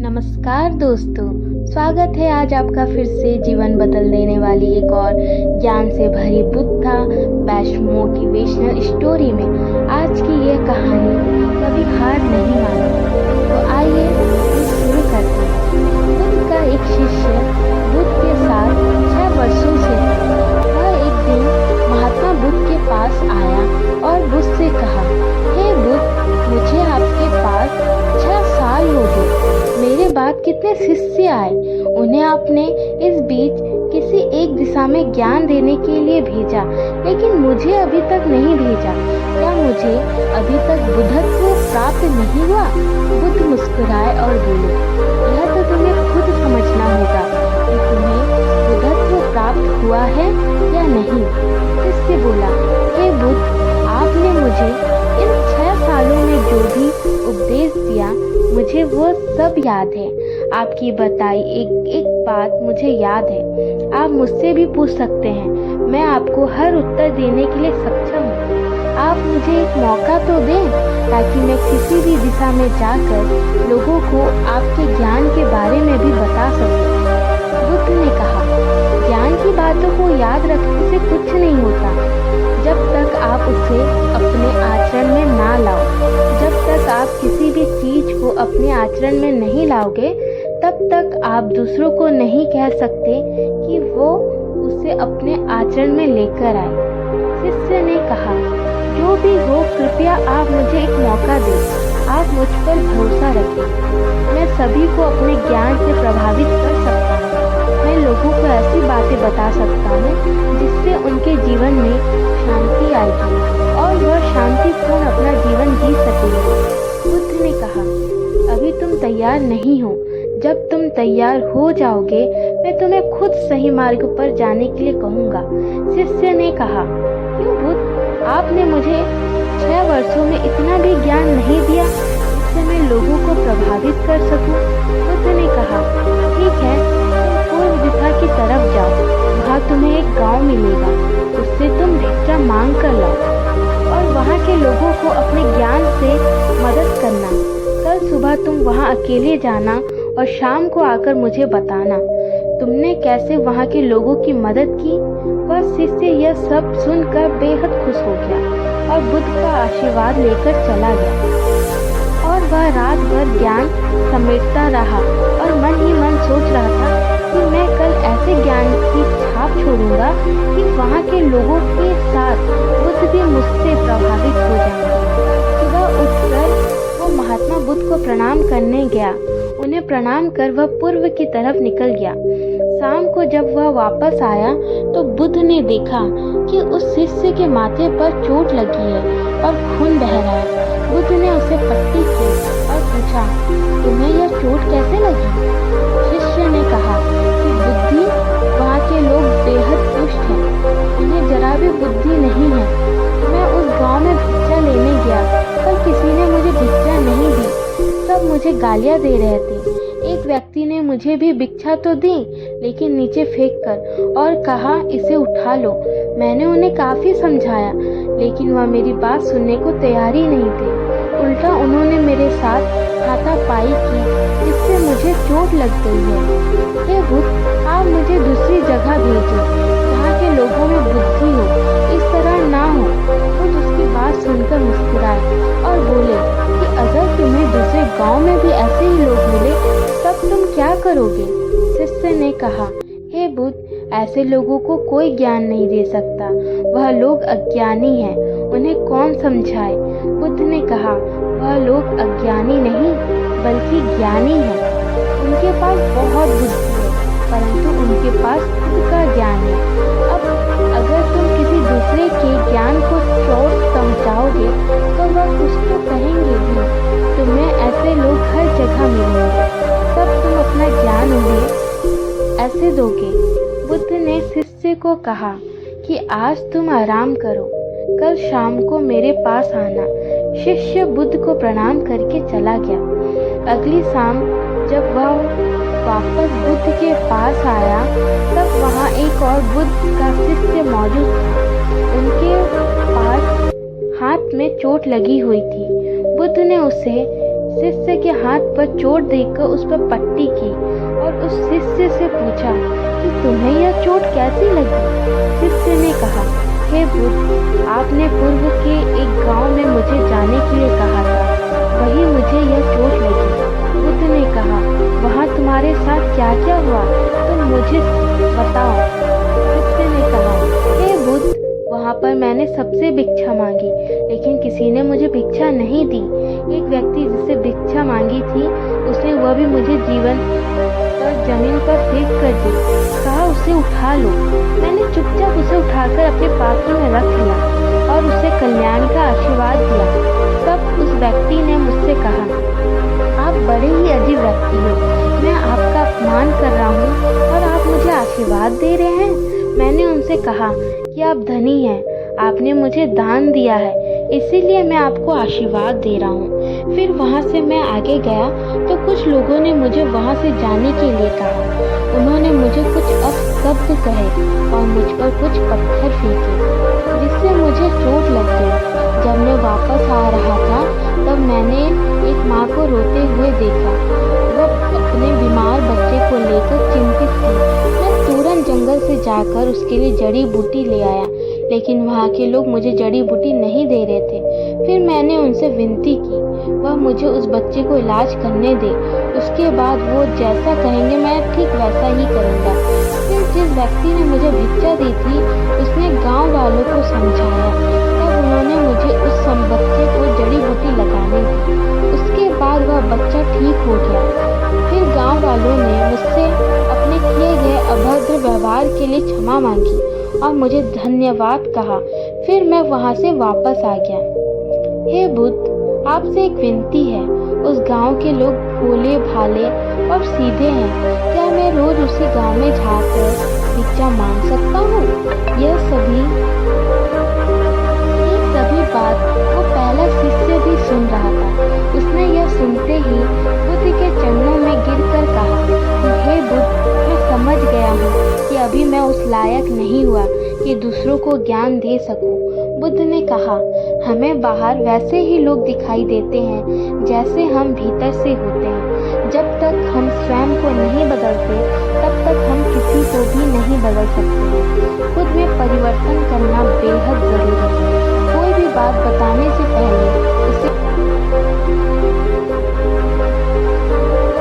नमस्कार दोस्तों, स्वागत है आज आपका फिर से जीवन बदल देने वाली एक और ज्ञान से भरी बुद्धा बेस्ट मोटिवेशनल स्टोरी में। आज की यह कहानी कभी हार नहीं मानी। तो आइए शुरू करते हैं। बुद्ध का एक शिष्य बुद्ध के साथ 6 वर्षों से था। वह एक दिन महात्मा बुद्ध के पास आया और बुद्ध से कहा, हे बुद्ध, मुझे आपके पास 6 साल हो गए। मेरे बाद कितने शिष्य आए, उन्हें आपने इस बीच किसी एक दिशा में ज्ञान देने के लिए भेजा, लेकिन मुझे अभी तक नहीं भेजा। क्या मुझे अभी तक बुद्धत्व प्राप्त नहीं हुआ? बुद्ध मुस्कुराए और बोले, यह तो तुम्हें खुद समझना होगा कि तुम्हें बुद्धत्व प्राप्त हुआ है या नहीं। शिष्य बोला, हे बुद्ध, आपने मुझे इन 6 सालों में जो भी उपदेश दिया मुझे वो सब याद है। आपकी बताई एक एक बात मुझे याद है। आप मुझसे भी पूछ सकते हैं, मैं आपको हर उत्तर देने के लिए सक्षम हूँ। आप मुझे एक मौका तो दें ताकि मैं किसी भी दिशा में जाकर लोगों को आपके ज्ञान के बारे में भी बता सकूं। बुद्ध ने कहा, ज्ञान की बातों को याद रखने से कुछ नहीं होता जब तक आप उसे अपने आचरण में ना लाओ। जब तक आप किसी भी चीज को अपने आचरण में नहीं लाओगे, तब तक आप दूसरों को नहीं कह सकते कि वो उसे अपने आचरण में लेकर आए। शिष्य ने कहा, जो भी हो, कृपया आप मुझे एक मौका दें। आप मुझ पर भरोसा रखें। मैं सभी को अपने ज्ञान से प्रभावित कर सकता हूँ। मैं लोगों को ऐसी बातें बता सकता हूँ जिससे उनके जीवन में शांति आएगी और वह शांतिपूर्ण अपना जीवन जी सकेंगे। बुद्ध ने कहा, अभी तुम तैयार नहीं हो। जब तुम तैयार हो जाओगे, मैं तुम्हें खुद सही मार्ग पर जाने के लिए कहूँगा। शिष्य ने कहा, क्यों बुद्ध, आपने मुझे 6 वर्षों में इतना भी ज्ञान नहीं दिया जिससे मैं लोगों को प्रभावित कर सकूं। बुद्ध ने कहा, ठीक है, तुम पूर्व दिशा की तरफ जाओ। वहाँ तुम्हें एक गांव मिलेगा, उससे तुम भिक्षा मांग कर लाओ और वहाँ के लोगों को अपने ज्ञान से मदद करना। कल सुबह तुम वहाँ अकेले जाना और शाम को आकर मुझे बताना तुमने कैसे वहाँ के लोगों की मदद की। वह शिष्य यह सब सुनकर बेहद खुश हो गया और बुद्ध का आशीर्वाद लेकर चला गया। और वह रात भर ज्ञान समेटता रहा और मन ही मन सोच रहा था कि मैं कल ऐसे ज्ञान की छाप छोड़ूंगा कि वहाँ के लोगों के साथ बुद्ध भी मुझसे प्रभावित हो जाएंगे। सुबह उठकर वो महात्मा बुद्ध को प्रणाम करने गया। उन्हें प्रणाम कर वह पूर्व की तरफ निकल गया। शाम को जब वह वापस आया तो बुद्ध ने देखा कि उस शिष्य के माथे पर चोट लगी है और खून बह रहा है। बुद्ध ने उसे पट्टी की और पूछा, तुम्हें यह चोट कैसे लगी? शिष्य ने कहा कि बुद्धि, वहाँ के लोग बेहद दुष्ट हैं, उन्हें जरा भी बुद्धि नहीं है। मैं उस गांव में भिक्षा लेने गया पर किसी ने मुझे भिक्षा नहीं दी, सब मुझे गालियां दे रहे थे। एक व्यक्ति ने मुझे भी भिक्षा तो दी, लेकिन नीचे फेंक कर और कहा, इसे उठा लो। मैंने उन्हें काफी समझाया, लेकिन वह मेरी बात सुनने को तैयार ही नहीं थे। उल्टा उन्होंने मेरे साथ हाथापाई की, जिससे मुझे चोट लग गई है। हे बुद्ध, आप मुझे दूसरी जगह भेजो जहाँ के लोगों में बुद्धि हो। इस तरह ना हो। बुद्ध उसकी बात सुनकर मुस्कुराए और बोले कि अगर तुम्हें दूसरे गांव में भी ऐसे ही लोग मिले तब तुम क्या करोगे? शिष्य ने कहा, हे बुद्ध, ऐसे लोगों को कोई ज्ञान नहीं दे सकता। वह लोग अज्ञानी हैं, उन्हें कौन समझाए? बुद्ध ने कहा, वह लोग अज्ञानी नहीं बल्कि ज्ञानी हैं। उनके पास बहुत बुद्धि है, परंतु उनके पास खुद का ज्ञान है। अब अगर तुम किसी दूसरे के ज्ञान को चोट पहुँचाओगे तो वह कुछ तो कहेंगे भी। तुम्हें ऐसे लोग हर जगह मिलेंगे, तब तुम अपना ज्ञान उन्हें ऐसे दोगे। बुद्ध ने शिष्य को कहा कि आज तुम आराम करो, कल शाम को मेरे पास आना। शिष्य बुद्ध को प्रणाम करके चला गया। अगली शाम जब वह वापस बुद्ध के पास आया तब वहाँ एक और बुद्ध का शिष्य मौजूद था। उनके पास हाथ में चोट लगी हुई थी। बुद्ध ने उसे शिष्य के हाथ पर चोट देखकर उस पर पट्टी की और उस शिष्य से पूछा कि तुम्हें यह चोट कैसी लगी। शिष्य ने कहा, हे बुद्ध, आपने पूर्व के एक गांव में मुझे जाने के लिए कहा था, वही मुझे यह चोट लगी। बुद्ध ने कहा, वहाँ तुम्हारे साथ क्या क्या हुआ, तुम मुझे बताओ। शिष्य ने कहा, हे बुद्ध, वहाँ पर मैंने सबसे भिक्षा मांगी, लेकिन किसी ने मुझे भिक्षा नहीं दी। एक व्यक्ति जिससे भिक्षा मांगी थी, उसने वह भी मुझे जमीन पर फेंक कर दी, कहा उसे उठा लो। मैंने चुपचाप उसे उठाकर अपने पात्र में रख लिया और उसे कल्याण का आशीर्वाद दिया। तब उस व्यक्ति ने मुझसे कहा, आप बड़े ही अजीब व्यक्ति हो, मैं आपका अपमान कर रहा हूँ और आप मुझे आशीर्वाद दे रहे हैं। मैंने उनसे कहा कि आप धनी हैं, आपने मुझे दान दिया है, इसीलिए मैं आपको आशीर्वाद दे रहा हूँ। फिर वहाँ से मैं आगे गया तो कुछ लोगों ने मुझे वहाँ से जाने के लिए कहा। उन्होंने मुझे कुछ अपशब्द कहे और मुझ पर कुछ पत्थर फेंके, जिससे मुझे चोट लग गई। जब मैं वापस आ रहा था तब मैंने एक माँ को रोते हुए देखा। वह अपने बीमार बच्चे को लेकर चिंतित थी। मैं तुरंत जंगल से जाकर उसके लिए जड़ी बूटी ले आया, लेकिन वहाँ के लोग मुझे जड़ी बूटी नहीं दे रहे थे। फिर मैंने उनसे विनती की वह मुझे उस बच्चे को इलाज करने दे, उसके बाद वो जैसा कहेंगे मैं ठीक वैसा ही करूँगा। फिर जिस व्यक्ति ने मुझे भिक्षा दी थी उसने गांव वालों को समझाया, तब उन्होंने मुझे उस बच्चे को जड़ी बूटी लगाने दी। उसके बाद वह बच्चा ठीक हो गया। फिर गाँव वालों ने मुझसे अपने किए गए अभद्र व्यवहार के लिए क्षमा मांगी और मुझे धन्यवाद कहा। फिर मैं वहाँ से वापस आ गया। हे बुद्ध, आपसे एक विनती है, उस गांव के लोग भोले भाले और सीधे हैं, क्या मैं रोज उसी गांव में जाकर भिक्षा मांग सकता हूँ? यह सभी बात वो पहला शिष्य भी सुन रहा था। उसने यह सुनते ही बुद्ध के चरणों में गिरकर कहा, हे बुद्ध, मैं समझ गया हूँ कि अभी मैं उस लायक नहीं हुआ कि दूसरों को ज्ञान दे सकूं। बुद्ध ने कहा, हमें बाहर वैसे ही लोग दिखाई देते हैं जैसे हम भीतर से होते हैं। जब तक हम स्वयं को नहीं बदलते तब तक हम किसी को भी नहीं बदल सकते।